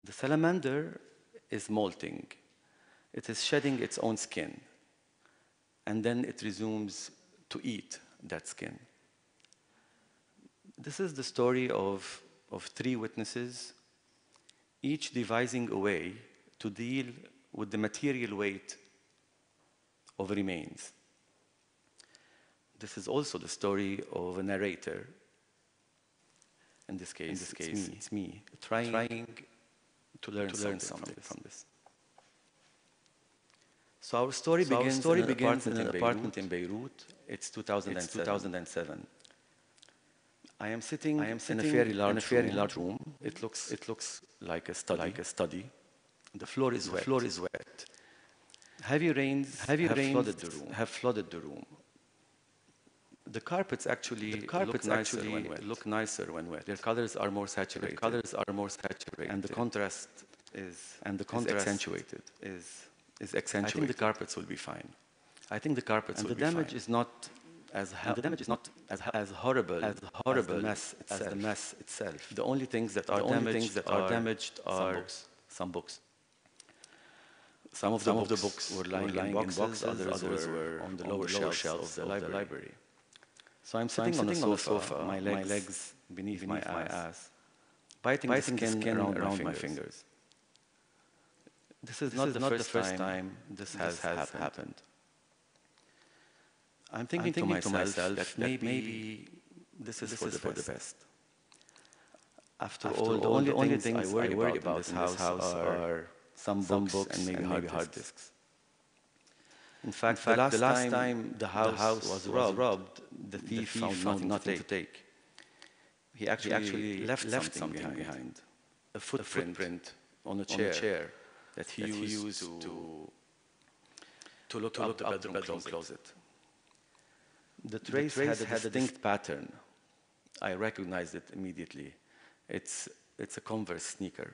The salamander is molting. It is shedding its own skin, and then it resumes to eat that skin. This is the story of three witnesses, each devising a way to deal with the material weight of remains. This is also the story of a narrator. In this case, it's me trying to learn something from this. So our story begins in an apartment in Beirut. It's 2007. I am sitting in a very large room. It looks like a study. The floor is wet. Heavy rains have flooded the room. The carpets actually look nicer when wet. Their colors are more saturated. And the contrast is accentuated. I think the carpets will be fine. The damage is not as horrible as the mess itself. The only things that are damaged are some books. Some of the books were lying in boxes, others were on the lower shelves of the library. So I'm sitting on the sofa, my legs beneath my ass, biting the skin around my fingers. This is not the first time this has happened. I'm thinking to myself that maybe this is for the best. After all, the only things I worry about in this house are some books and maybe hard disks. In fact, the last time the house was robbed, the thief found nothing to take. He actually left something behind. A footprint on a chair that he used to look up the bedroom closet. The trace had a distinct pattern. I recognized it immediately. It's a Converse sneaker.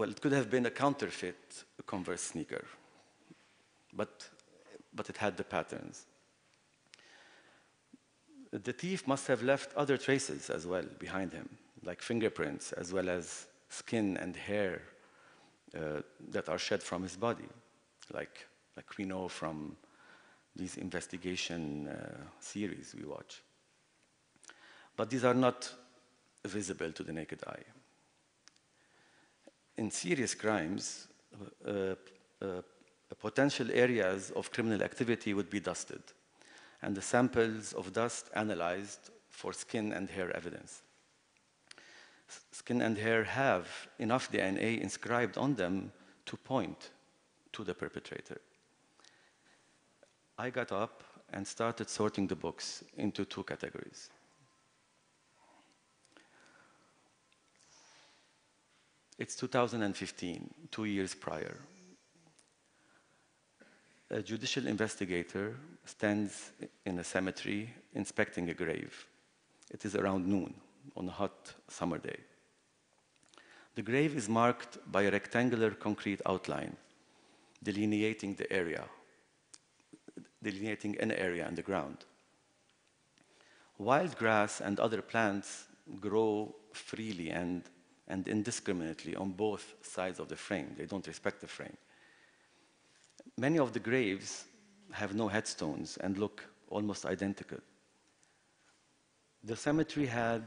It could have been a counterfeit Converse sneaker, but it had the patterns. The thief must have left other traces as well behind him, like fingerprints, as well as skin and hair that are shed from his body, like we know from these investigation series we watch. But these are not visible to the naked eye. In serious crimes, potential areas of criminal activity would be dusted, and the samples of dust analyzed for skin and hair evidence. Skin and hair have enough DNA inscribed on them to point to the perpetrator. I got up and started sorting the books into two categories. It's 2015, 2 years prior. A judicial investigator stands in a cemetery inspecting a grave. It is around noon on a hot summer day. The grave is marked by a rectangular concrete outline delineating the area, delineating an area in the ground. Wild grass and other plants grow freely and indiscriminately on both sides of the frame. They don't respect the frame. Many of the graves have no headstones and look almost identical. The cemetery had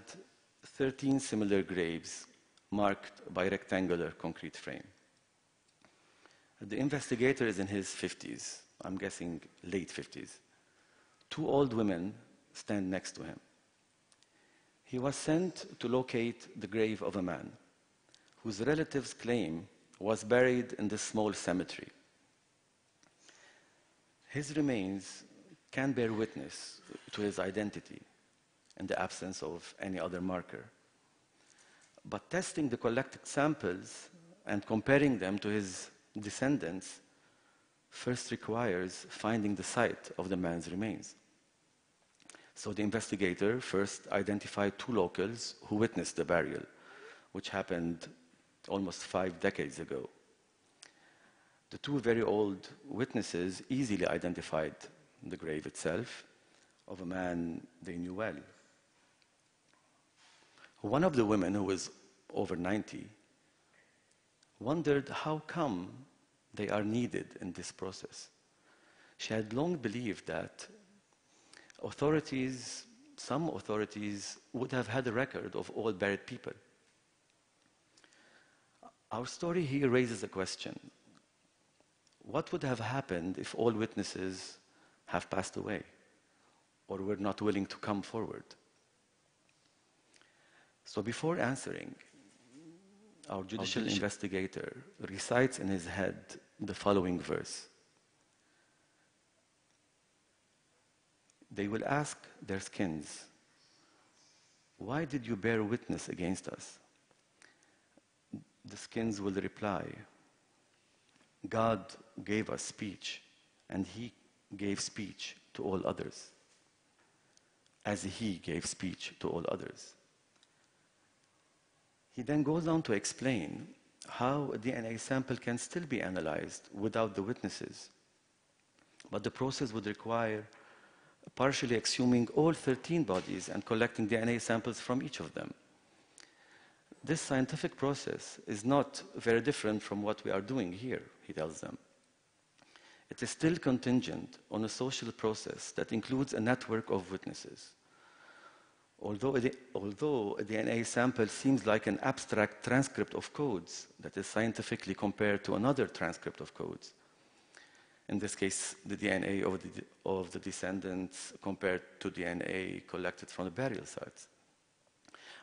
13 similar graves marked by rectangular concrete frame. The investigator is in his 50s, I'm guessing late 50s. Two old women stand next to him. He was sent to locate the grave of a man whose relatives claim was buried in this small cemetery. His remains can bear witness to his identity in the absence of any other marker. But testing the collected samples and comparing them to his descendants first requires finding the site of the man's remains. So the investigator first identified two locals who witnessed the burial, which happened almost 5 decades ago. The two very old witnesses easily identified the grave itself of a man they knew well. One of the women, who was over 90, wondered how come they are needed in this process. She had long believed that some authorities would have had a record of all buried people. Our story here raises a question. What would have happened if all witnesses have passed away or were not willing to come forward? So before answering, our judicial investigator recites in his head the following verse. They will ask their skins, "Why did you bear witness against us?" The skins will reply, "God gave us speech, and He gave speech to all others, as He gave speech to all others." He then goes on to explain how a DNA sample can still be analyzed without the witnesses, but the process would require partially exhuming all 13 bodies and collecting DNA samples from each of them. This scientific process is not very different from what we are doing here, he tells them. It is still contingent on a social process that includes a network of witnesses. Although a DNA sample seems like an abstract transcript of codes that is scientifically compared to another transcript of codes, in this case, the DNA of the descendants compared to DNA collected from the burial sites.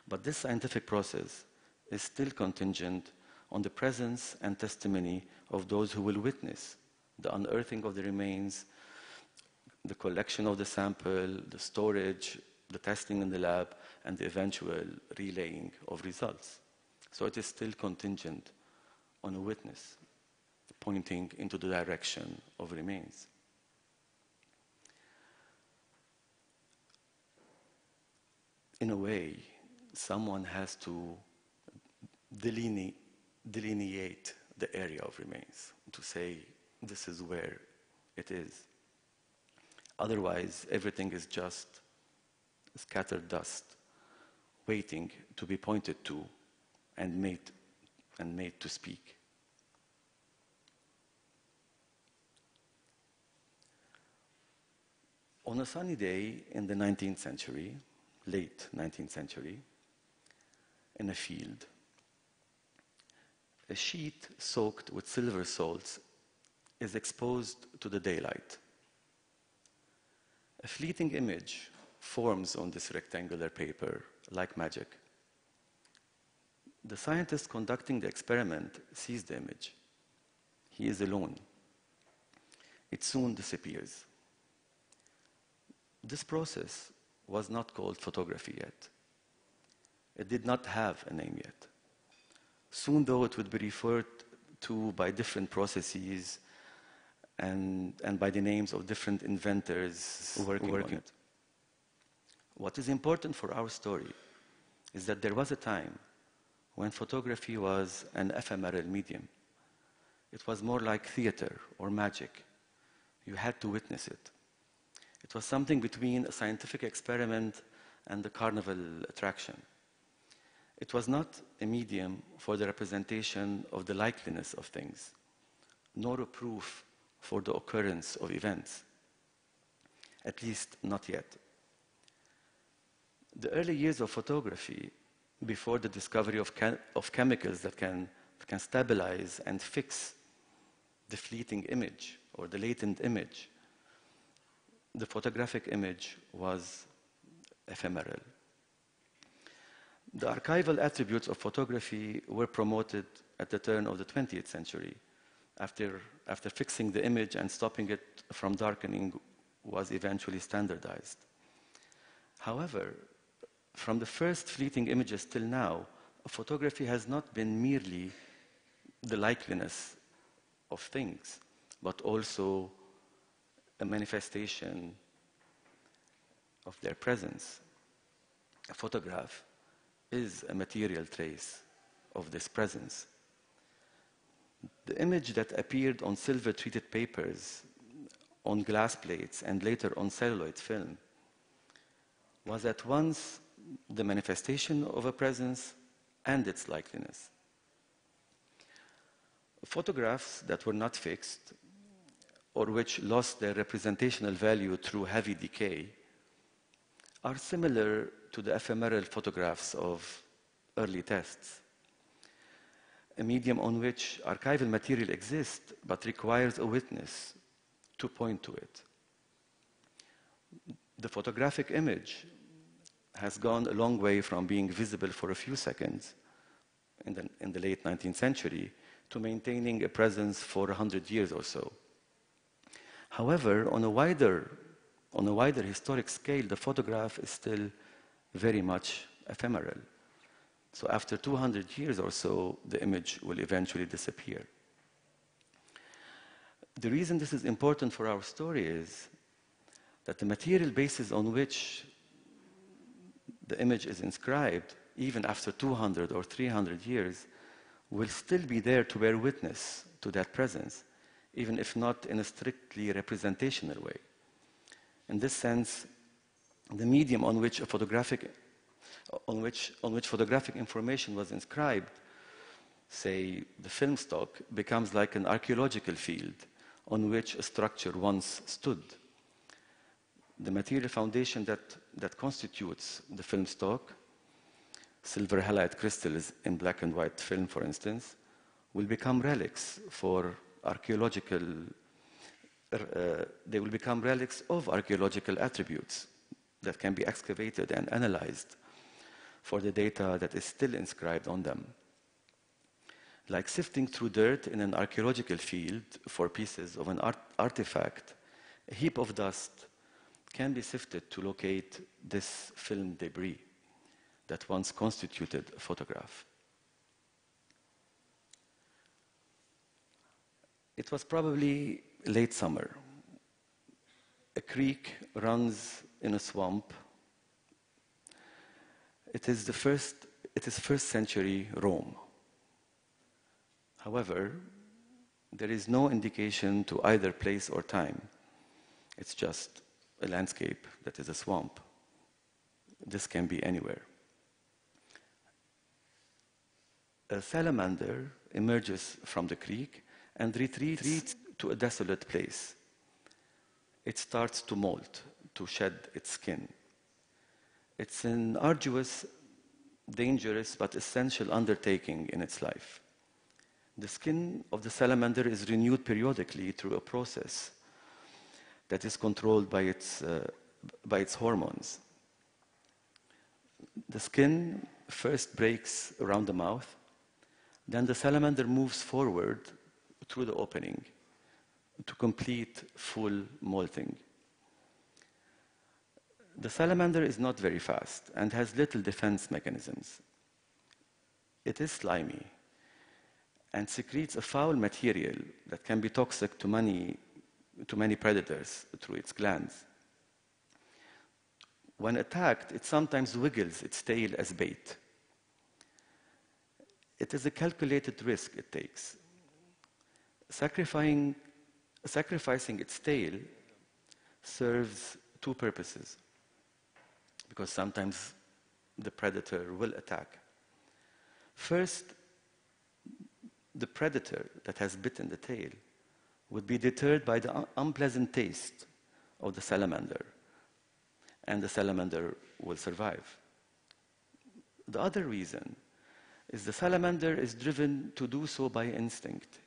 But this scientific process is still contingent on the presence and testimony of those who will witness the unearthing of the remains, the collection of the sample, the storage, the testing in the lab, and the eventual relaying of results. So it is still contingent on a witness pointing into the direction of remains. In a way, someone has to delineate the area of remains, to say this is where it is. Otherwise, everything is just scattered dust, waiting to be pointed to and made to speak. On a sunny day in the 19th century, late 19th century, in a field, a sheet soaked with silver salts is exposed to the daylight. A fleeting image forms on this rectangular paper like magic. The scientist conducting the experiment sees the image. He is alone. It soon disappears. This process was not called photography yet. It did not have a name yet. Soon, though, it would be referred to by different processes and by the names of different inventors working on it. What is important for our story is that there was a time when photography was an ephemeral medium. It was more like theater or magic. You had to witness it. It was something between a scientific experiment and a carnival attraction. It was not a medium for the representation of the likeliness of things, nor a proof for the occurrence of events. At least not yet. The early years of photography, before the discovery of chemicals that can stabilize and fix the fleeting image or the latent image, the photographic image was ephemeral. The archival attributes of photography were promoted at the turn of the 20th century, after fixing the image and stopping it from darkening was eventually standardized. However, from the first fleeting images till now, photography has not been merely the likeliness of things, but also a manifestation of their presence. A photograph is a material trace of this presence. The image that appeared on silver-treated papers, on glass plates, and later on celluloid film was at once the manifestation of a presence and its likeliness. Photographs that were not fixed or which lost their representational value through heavy decay are similar to the ephemeral photographs of early tests, a medium on which archival material exists but requires a witness to point to it. The photographic image has gone a long way from being visible for a few seconds in the late 19th century to maintaining a presence for 100 years or so. However, on a wider historic scale, the photograph is still very much ephemeral. So after 200 years or so, the image will eventually disappear. The reason this is important for our story is that the material basis on which the image is inscribed, even after 200 or 300 years, will still be there to bear witness to that presence, even if not in a strictly representational way. In this sense, the medium on which photographic information was inscribed, say the film stock, becomes like an archaeological field on which a structure once stood. The material foundation that constitutes the film stock, silver halide crystals in black and white film, for instance, will become relics for archaeological. They will become relics of archaeological attributes that can be excavated and analyzed for the data that is still inscribed on them. Like sifting through dirt in an archaeological field for pieces of an artifact, a heap of dust can be sifted to locate this film debris that once constituted a photograph. It was probably late summer. A creek runs in a swamp. It is first century Rome. However, there is no indication to either place or time. It's just a landscape that is a swamp. This can be anywhere. A salamander emerges from the creek and retreats to a desolate place. It starts to molt, to shed its skin. It's an arduous, dangerous, but essential undertaking in its life. The skin of the salamander is renewed periodically through a process that is controlled by its hormones. The skin first breaks around the mouth, then the salamander moves forward through the opening to complete full molting. The salamander is not very fast and has little defense mechanisms. It is slimy and secretes a foul material that can be toxic to many predators through its glands. When attacked, it sometimes wiggles its tail as bait. It is a calculated risk it takes. Sacrificing its tail serves two purposes, because sometimes the predator will attack. First, the predator that has bitten the tail would be deterred by the unpleasant taste of the salamander, and the salamander will survive. The other reason is the salamander is driven to do so by instinct,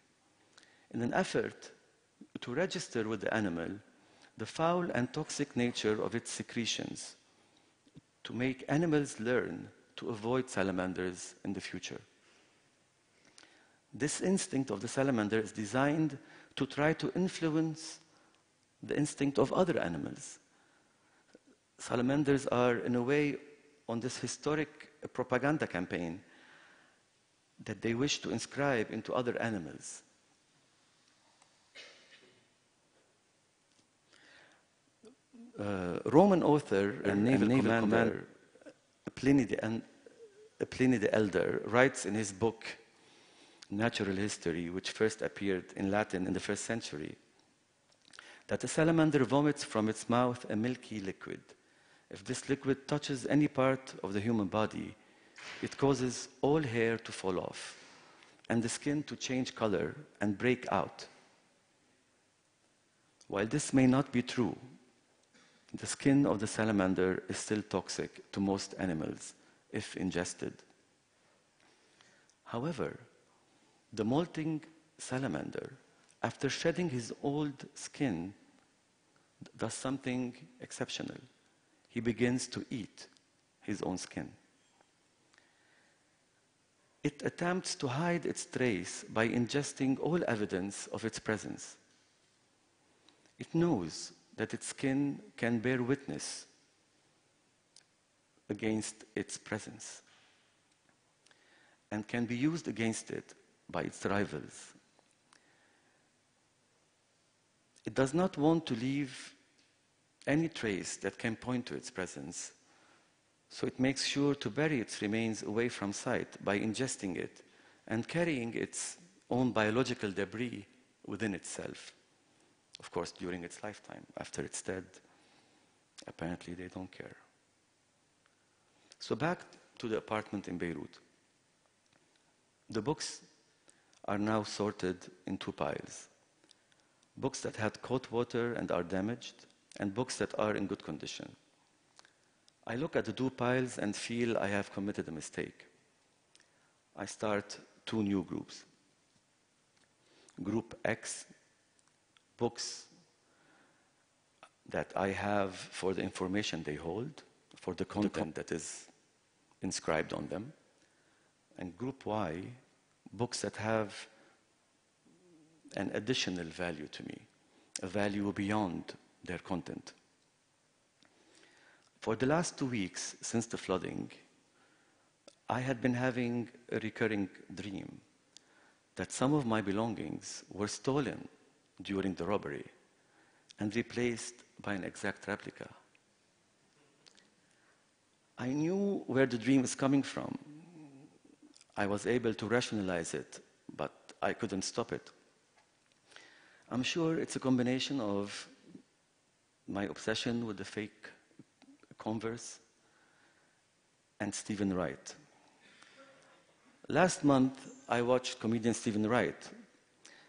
in an effort to register with the animal the foul and toxic nature of its secretions, to make animals learn to avoid salamanders in the future. This instinct of the salamander is designed to try to influence the instinct of other animals. Salamanders are, in a way, on this historic propaganda campaign that they wish to inscribe into other animals. Roman author and naval commander Pliny the Elder writes in his book Natural History, which first appeared in Latin in the 1st century, that a salamander vomits from its mouth a milky liquid. If this liquid touches any part of the human body, it causes all hair to fall off and the skin to change color and break out. While this may not be true, the skin of the salamander is still toxic to most animals if ingested. However, the molting salamander, after shedding his old skin, does something exceptional. He begins to eat his own skin. It attempts to hide its trace by ingesting all evidence of its presence. It knows that its skin can bear witness against its presence and can be used against it by its rivals. It does not want to leave any trace that can point to its presence, so it makes sure to bury its remains away from sight by ingesting it and carrying its own biological debris within itself. Of course, during its lifetime. After it's dead, apparently they don't care. So back to the apartment in Beirut. The books are now sorted in two piles. Books that had caught water and are damaged, and books that are in good condition. I look at the two piles and feel I have committed a mistake. I start two new groups. Group X, books that I have for the information they hold, for the content that is inscribed on them. And Group Y, books that have an additional value to me, a value beyond their content. For the last 2 weeks since the flooding, I had been having a recurring dream that some of my belongings were stolen during the robbery and replaced by an exact replica. I knew where the dream is coming from. I was able to rationalize it, but I couldn't stop it. I'm sure it's a combination of my obsession with the fake Converse and Stephen Wright. Last month, I watched comedian Stephen Wright,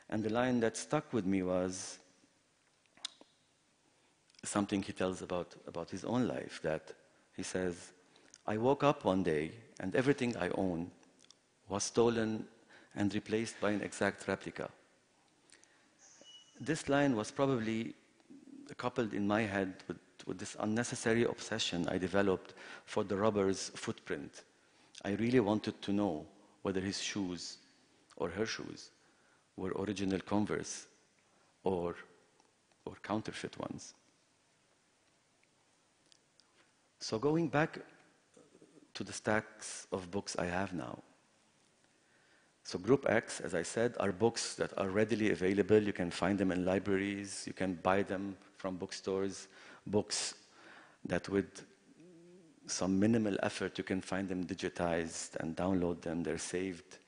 and the line that stuck with me was something he tells about his own life, that he says, I woke up one day and everything I own was stolen and replaced by an exact replica. This line was probably coupled in my head with this unnecessary obsession I developed for the robber's footprint. I really wanted to know whether his shoes or her shoes were original Converse or counterfeit ones. So going back to the stacks of books I have now. So Group X, as I said, are books that are readily available. You can find them in libraries. You can buy them from bookstores. Books that with some minimal effort, you can find them digitized and download them. They're saved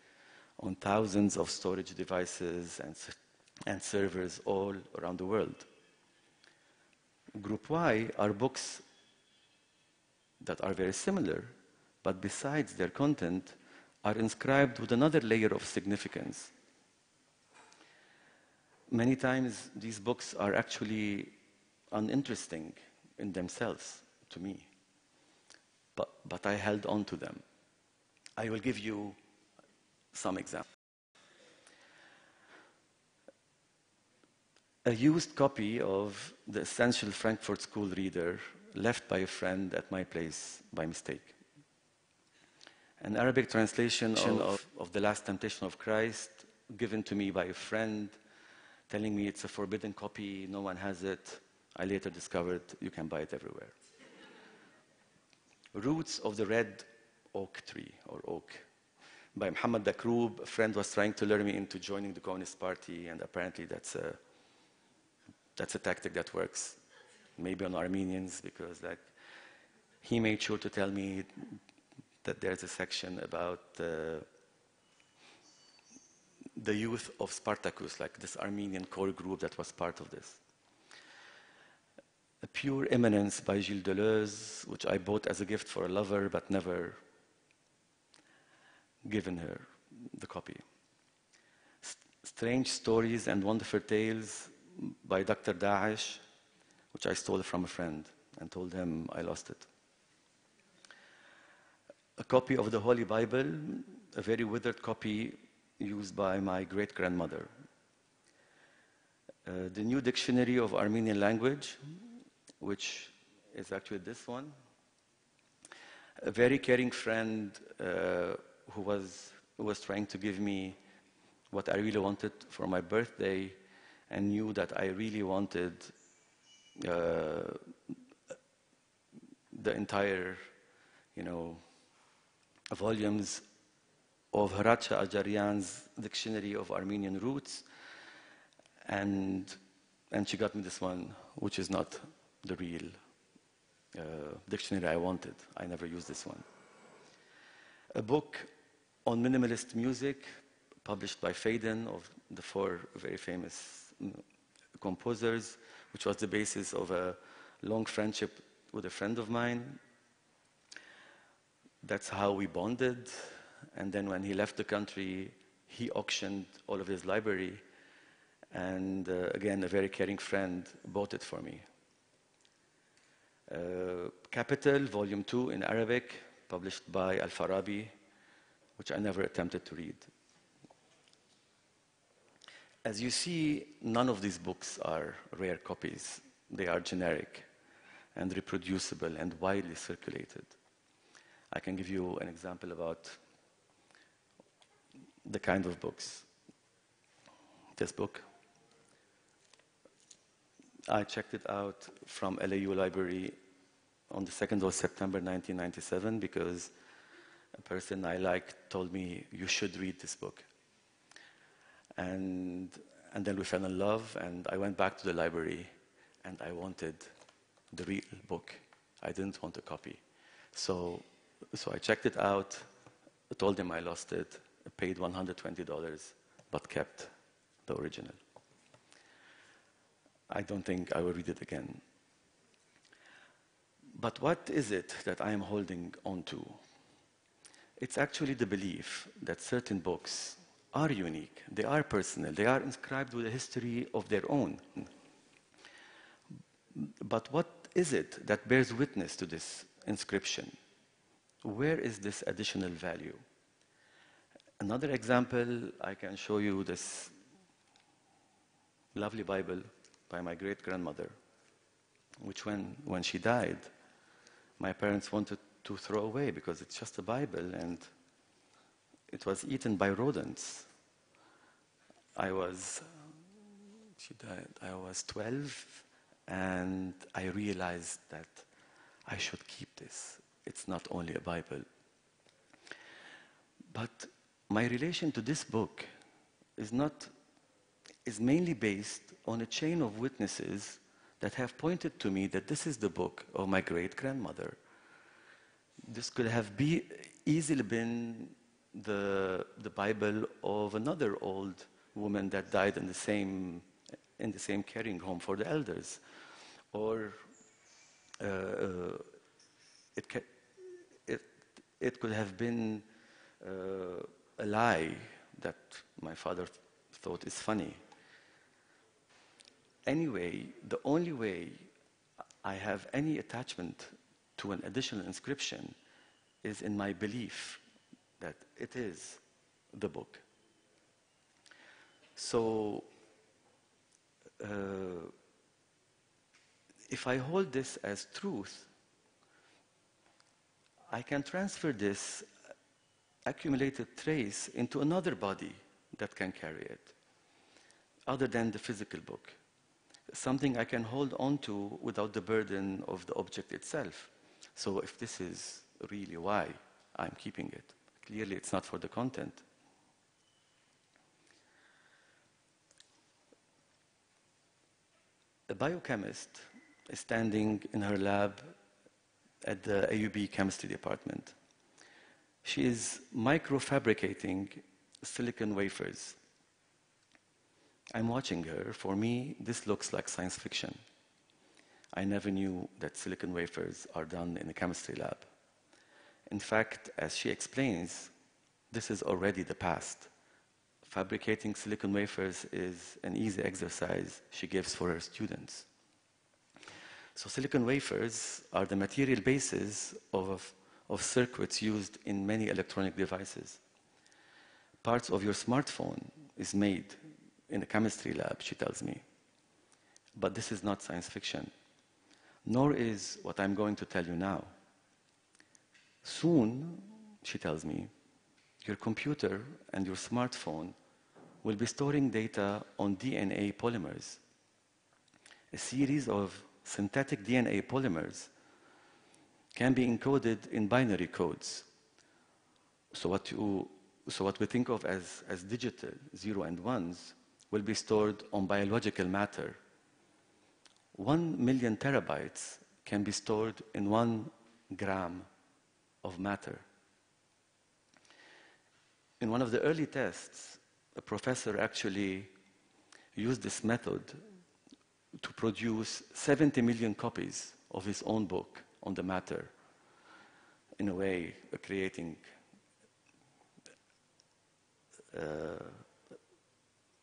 on thousands of storage devices and servers all around the world. Group Y are books that are very similar, but besides their content, are inscribed with another layer of significance. Many times, these books are actually uninteresting in themselves to me, but I held on to them. I will give you some examples. A used copy of the Essential Frankfurt School Reader left by a friend at my place by mistake. An Arabic translation of The Last Temptation of Christ given to me by a friend, telling me it's a forbidden copy, no one has it. I later discovered you can buy it everywhere. Roots of the Red Oak Tree, or Oak, by Muhammad Dakroob. A friend was trying to lure me into joining the Communist Party, and apparently that's a tactic that works. Maybe on Armenians, because he made sure to tell me that there's a section about the youth of Spartacus, like this Armenian core group that was part of this. A Pure Eminence by Gilles Deleuze, which I bought as a gift for a lover, but never given her the copy. Strange Stories and Wonderful Tales by Dr. Daesh, which I stole from a friend and told him I lost it. A copy of the Holy Bible, a very withered copy used by my great-grandmother. The New Dictionary of Armenian Language, which is actually this one. A very caring friend who was trying to give me what I really wanted for my birthday, and knew that I really wanted the entire, volumes of Haracha Ajarian's Dictionary of Armenian Roots, and she got me this one, which is not the real dictionary I wanted. I never used this one. A book on minimalist music, published by Faden, of the four very famous composers, which was the basis of a long friendship with a friend of mine. That's how we bonded. And then when he left the country, he auctioned all of his library. And again, a very caring friend bought it for me. Capital, Volume 2 in Arabic, published by Al-Farabi, which I never attempted to read. As you see, none of these books are rare copies. They are generic and reproducible and widely circulated. I can give you an example about the kind of books. This book, I checked it out from LAU Library on the 2nd of September 1997 because a person I liked told me, you should read this book. And then we fell in love, and I went back to the library, and I wanted the real book. I didn't want a copy. So I checked it out, told him I lost it, paid $120, but kept the original. I don't think I will read it again. But what is it that I am holding on to? It's actually the belief that certain books are unique, they are personal, they are inscribed with a history of their own. But what is it that bears witness to this inscription? Where is this additional value? Another example, I can show you this lovely Bible by my great-grandmother, which when she died, my parents wanted to throw away because it's just a Bible and it was eaten by rodents. She died, I was 12, and I realized that I should keep this. It's not only a Bible. But my relation to this book is mainly based on a chain of witnesses that have pointed to me that this is the book of my great-grandmother. This could have easily been the Bible of another old woman that died in the same caring home for the elders. Or it could have been a lie that my father thought is funny. Anyway, the only way I have any attachment to an additional inscription is in my belief that it is the book. So, if I hold this as truth, I can transfer this accumulated trace into another body that can carry it, other than the physical book. Something I can hold on to without the burden of the object itself. So if this is really why I'm keeping it, clearly it's not for the content. A biochemist is standing in her lab at the AUB chemistry department. She is microfabricating silicon wafers. I'm watching her. For me, this looks like science fiction. I never knew that silicon wafers are done in a chemistry lab. In fact, as she explains, this is already the past. Fabricating silicon wafers is an easy exercise she gives for her students. So silicon wafers are the material basis of circuits used in many electronic devices. Parts of your smartphone is made in a chemistry lab, she tells me. But this is not science fiction, nor is what I'm going to tell you now. Soon, she tells me, your computer and your smartphone will be storing data on DNA polymers, a series of synthetic DNA polymers can be encoded in binary codes. So what we think of as digital, 0 and 1s, will be stored on biological matter. 1 million terabytes can be stored in 1 gram of matter. In one of the early tests, a professor actually used this method to produce 70 million copies of his own book on the matter, in a way creating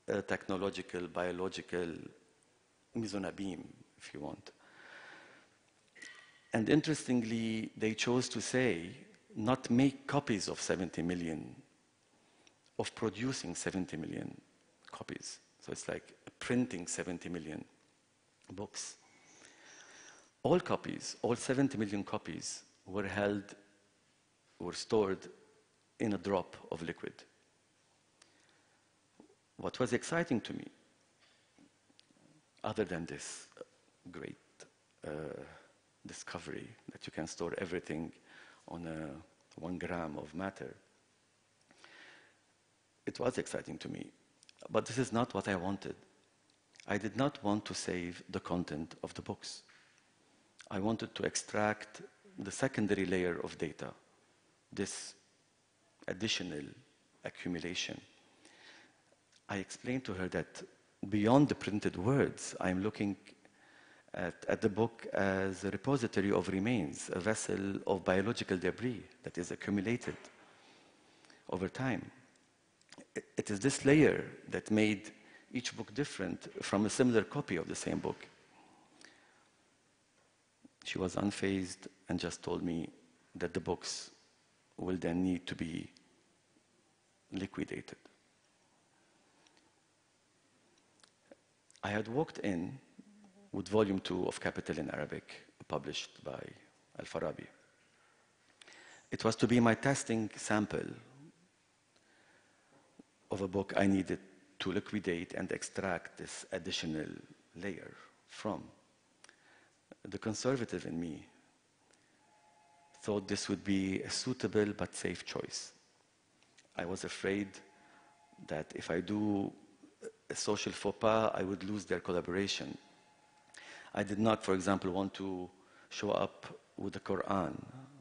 a technological, biological mesonabeam, if you want. And interestingly, they chose to say, not make copies of 70 million, of producing 70 million copies. So it's like printing 70 million books. All copies, all 70 million copies were stored in a drop of liquid. What was exciting to me, other than this great discovery that you can store everything on 1 gram of matter, it was exciting to me. But this is not what I wanted. I did not want to save the content of the books. I wanted to extract the secondary layer of data, this additional accumulation. I explained to her that beyond the printed words, I'm looking at the book as a repository of remains, a vessel of biological debris that is accumulated over time. It is this layer that made each book different from a similar copy of the same book. She was unfazed and just told me that the books will then need to be liquidated. I had walked in with volume 2 of Capital in Arabic, published by Al-Farabi. It was to be my testing sample of a book I needed to liquidate and extract this additional layer from. The conservative in me thought this would be a suitable but safe choice. I was afraid that if I do a social faux pas, I would lose their collaboration. I did not, for example, want to show up with the Quran,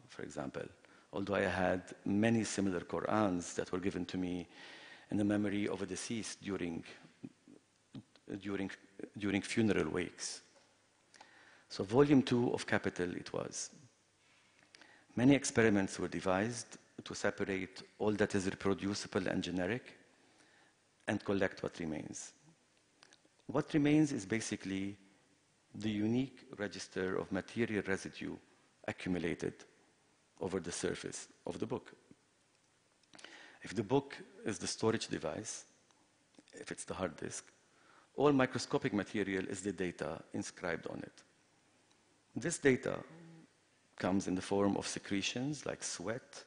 for example, although I had many similar Qurans that were given to me in the memory of a deceased during funeral wakes. So volume 2 of Capital it was. Many experiments were devised to separate all that is reproducible and generic and collect what remains. What remains is basically the unique register of material residue accumulated over the surface of the book. If the book is the storage device, if it's the hard disk, all microscopic material is the data inscribed on it. This data comes in the form of secretions like sweat,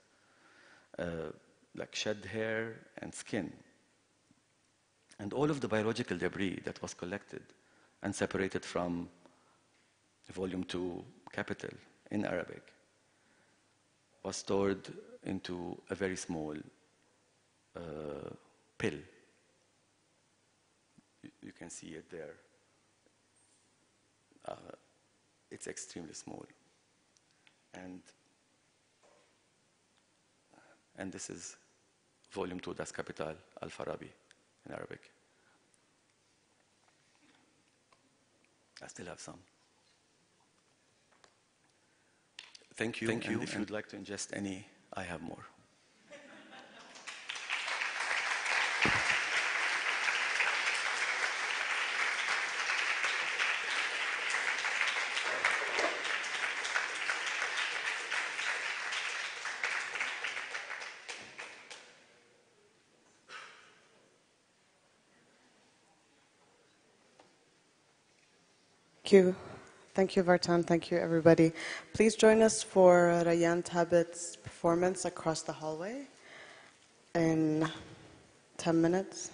like shed hair and skin. And all of the biological debris that was collected and separated from volume 2 Capital in Arabic was stored into a very small pill. You can see it there. It's extremely small. And this is volume 2, Das Kapital, Al-Farabi in Arabic. I still have some. Thank you. And if you'd like to ingest any, I have more. Thank you. Thank you, Vartan. Thank you, everybody. Please join us for Rayyan Tabit's performance across the hallway in 10 minutes.